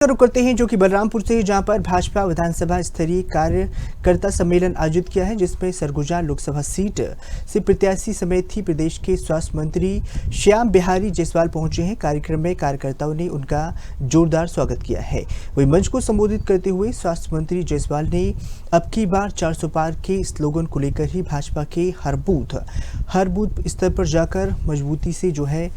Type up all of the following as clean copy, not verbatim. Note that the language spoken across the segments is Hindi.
रुक करते हैं जो कि बलरामपुर से, जहां पर भाजपा विधानसभा स्तरीय कार्यकर्ता सम्मेलन आयोजित किया है, जिसमें सरगुजा लोकसभा सीट से प्रत्याशी समेत ही प्रदेश के स्वास्थ्य मंत्री श्याम बिहारी जायसवाल पहुंचे हैं। कार्यक्रम में कार्यकर्ताओं ने उनका जोरदार स्वागत किया है। वहीं मंच को संबोधित करते हुए स्वास्थ्य मंत्री जायसवाल ने अब की बार 400 पार के स्लोगन को लेकर ही भाजपा के हर बूथ स्तर पर जाकर मजबूती से जो है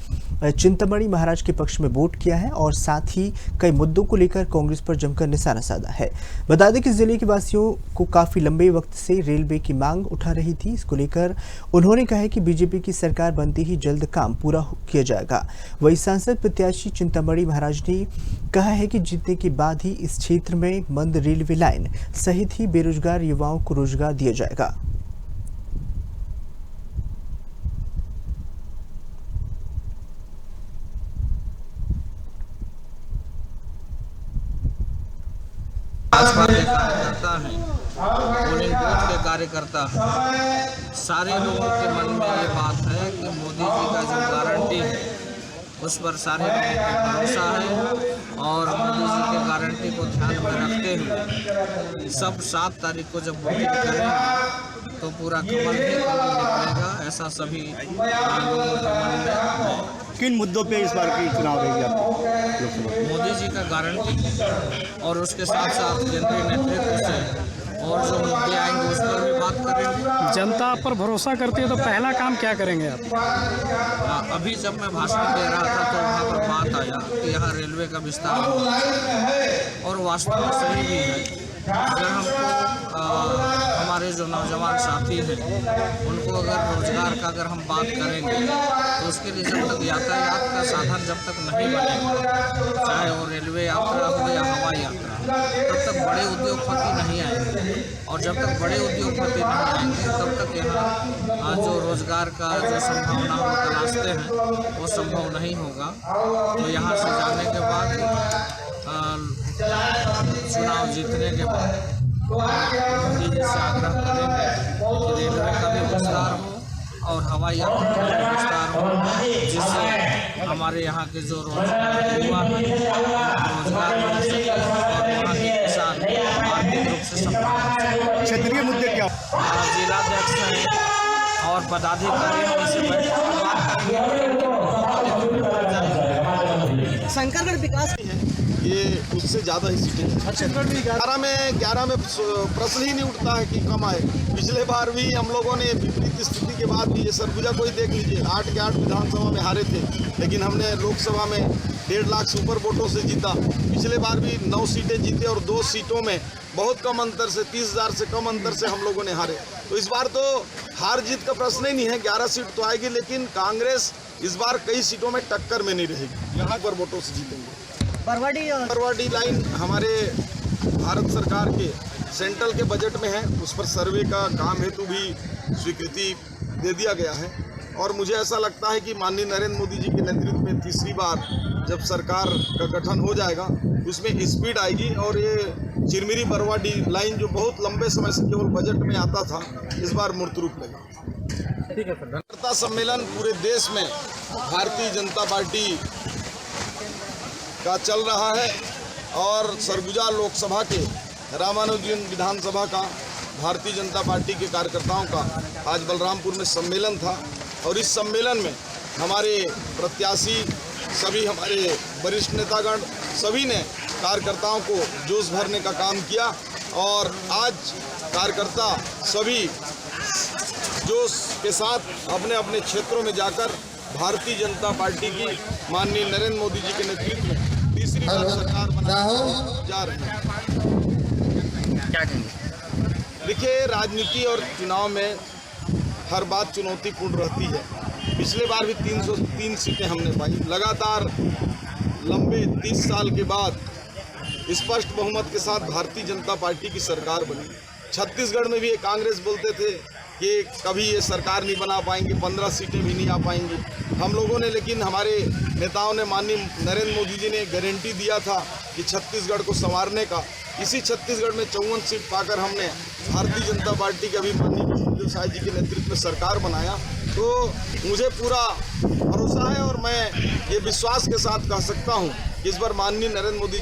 चिंतामणि महाराज के पक्ष में वोट किया है और साथ ही कई मुद्दों को लेकर कांग्रेस पर जमकर निशाना साधा है। बता दें कि जिले के वासियों को काफी लंबे वक्त से रेलवे की मांग उठा रही थी। इसको लेकर उन्होंने कहा है कि बीजेपी की सरकार बनते ही जल्द काम पूरा किया जाएगा। वही सांसद प्रत्याशी चिंतामणि महाराज ने कहा है कि जीतने के बाद ही इस क्षेत्र में बंद रेलवे लाइन सहित ही बेरोजगार युवाओं को रोजगार दिया जाएगा। भाजपा के कार्यकर्ता हैं, पोलिंग बूथ के कार्यकर्ता हैं। सारे लोगों के मन में ये बात है कि मोदी जी का जो गारंटी है उस पर सारे लोगों को भरोसा है और मोदी जी के गारंटी को ध्यान में रखते हुए सब 7 तारीख को जब वोटिंग करेंगे तो पूरा कमल ही कमल निकलेगा, ऐसा सभी लोगों के मन में है। किन मुद्दों पे इस बार की चुनाव रहेगी आपकी लोकसभा? मोदी जी का गारंटी और उसके साथ साथ केंद्रीय नेतृत्व से और जो मुद्दे आएंगे उस पर भी बात करेंगे। जनता आप पर भरोसा करती है तो पहला काम क्या करेंगे आप? अभी जब मैं भाषण दे रहा था तो वहाँ पर बात आया कि यहाँ रेलवे का विस्तार होगा और वास्तव में सही भी है। अगर हमको हमारे जो नौजवान साथी हैं उनको अगर रोजगार का अगर हम बात करेंगे तो उसके लिए जब तक यातायात का साधन जब तक नहीं बनेगा, चाहे वो रेलवे यात्रा हो या हवाई यात्रा, तब तक बड़े उद्योगपति नहीं आएंगे और जब तक बड़े उद्योगपति नहीं आएंगे तब तक यहाँ जो रोजगार का जो संभावना हम तलाशते हैं वो संभव नहीं होगा। तो यहाँ से जाने के बाद चुनाव जीतने के बाद मोदी जी से आग्रह करेंगे कि रेलवे का भी विस्तार हो और हवाई यात्रा का भी विस्तार हो, जिससे हमारे यहाँ के जो युवा हैं रोजगार मिल सके और वहाँ के किसान आर्थिक रूप से संपन्न। क्षेत्रीय मुद्दे क्या? जिलाध्यक्ष हैं और पदाधिकारी हैं, उनसे शंकरगढ़ विकास ये उससे ज़्यादा ही सीटें। छत्तीसगढ़ में 11 में प्रश्न ही नहीं उठता है कि कम आए। पिछले बार भी हम लोगों ने विपरीत स्थिति के बाद भी, ये सरगुजा को ही देख लीजिए, 8 के 8 विधानसभा में हारे थे, लेकिन हमने लोकसभा में 1.5 लाख सुपर वोटों से जीता। पिछले बार भी 9 सीटें जीते और 2 सीटों में बहुत कम अंतर से, 30,000 से कम अंतर से हम लोगों ने हारे। तो इस बार तो हार जीत का प्रश्न ही नहीं है, 11 सीट तो आएगी, लेकिन कांग्रेस इस बार कई सीटों में टक्कर में नहीं रहेगी, यहाँ पर वोटों से जीतेंगे। बरवाडी लाइन हमारे भारत सरकार के सेंट्रल के बजट में है, उस पर सर्वे का काम हेतु भी स्वीकृति दे दिया गया है और मुझे ऐसा लगता है कि माननीय नरेंद्र मोदी जी के नेतृत्व में तीसरी बार जब सरकार का गठन हो जाएगा उसमें स्पीड आएगी और ये चिरमिरी बरवाडी लाइन जो बहुत लंबे समय से केवल बजट में आता था, इस बार मूर्त रूप लेगा। कार्यकर्ता सम्मेलन पूरे देश में भारतीय जनता पार्टी का चल रहा है और सरगुजा लोकसभा के रामानुजन विधानसभा का भारतीय जनता पार्टी के कार्यकर्ताओं का आज बलरामपुर में सम्मेलन था और इस सम्मेलन में हमारे प्रत्याशी, सभी हमारे वरिष्ठ नेतागण, सभी ने कार्यकर्ताओं को जोश भरने का काम किया और आज कार्यकर्ता सभी जोश के साथ अपने अपने क्षेत्रों में जाकर भारतीय जनता पार्टी की माननीय नरेंद्र मोदी जी के नेतृत्व में तीसरी बार सरकार बनाने जा रहे हैं। क्या कहेंगे? देखिए, राजनीति और चुनाव में हर बात चुनौतीपूर्ण रहती है। पिछले बार भी 303 सीटें हमने पाई। लगातार लंबे 30 साल के बाद स्पष्ट बहुमत के साथ भारतीय जनता पार्टी की सरकार बनी। छत्तीसगढ़ में भी ये कांग्रेस बोलते थे कि कभी ये सरकार नहीं बना पाएंगे, 15 सीटें भी नहीं आ पाएंगी। हम लोगों ने, लेकिन हमारे नेताओं ने, माननीय नरेंद्र मोदी जी ने गारंटी दिया था कि छत्तीसगढ़ को संवारने का। इसी छत्तीसगढ़ में 54 सीट पाकर हमने भारतीय जनता पार्टी के अभी माननीय विष्णुदेव साय जी के नेतृत्व में सरकार बनाया। तो मुझे पूरा भरोसा है और मैं ये विश्वास के साथ कह सकता हूँ कि इस बार माननीय नरेंद्र मोदी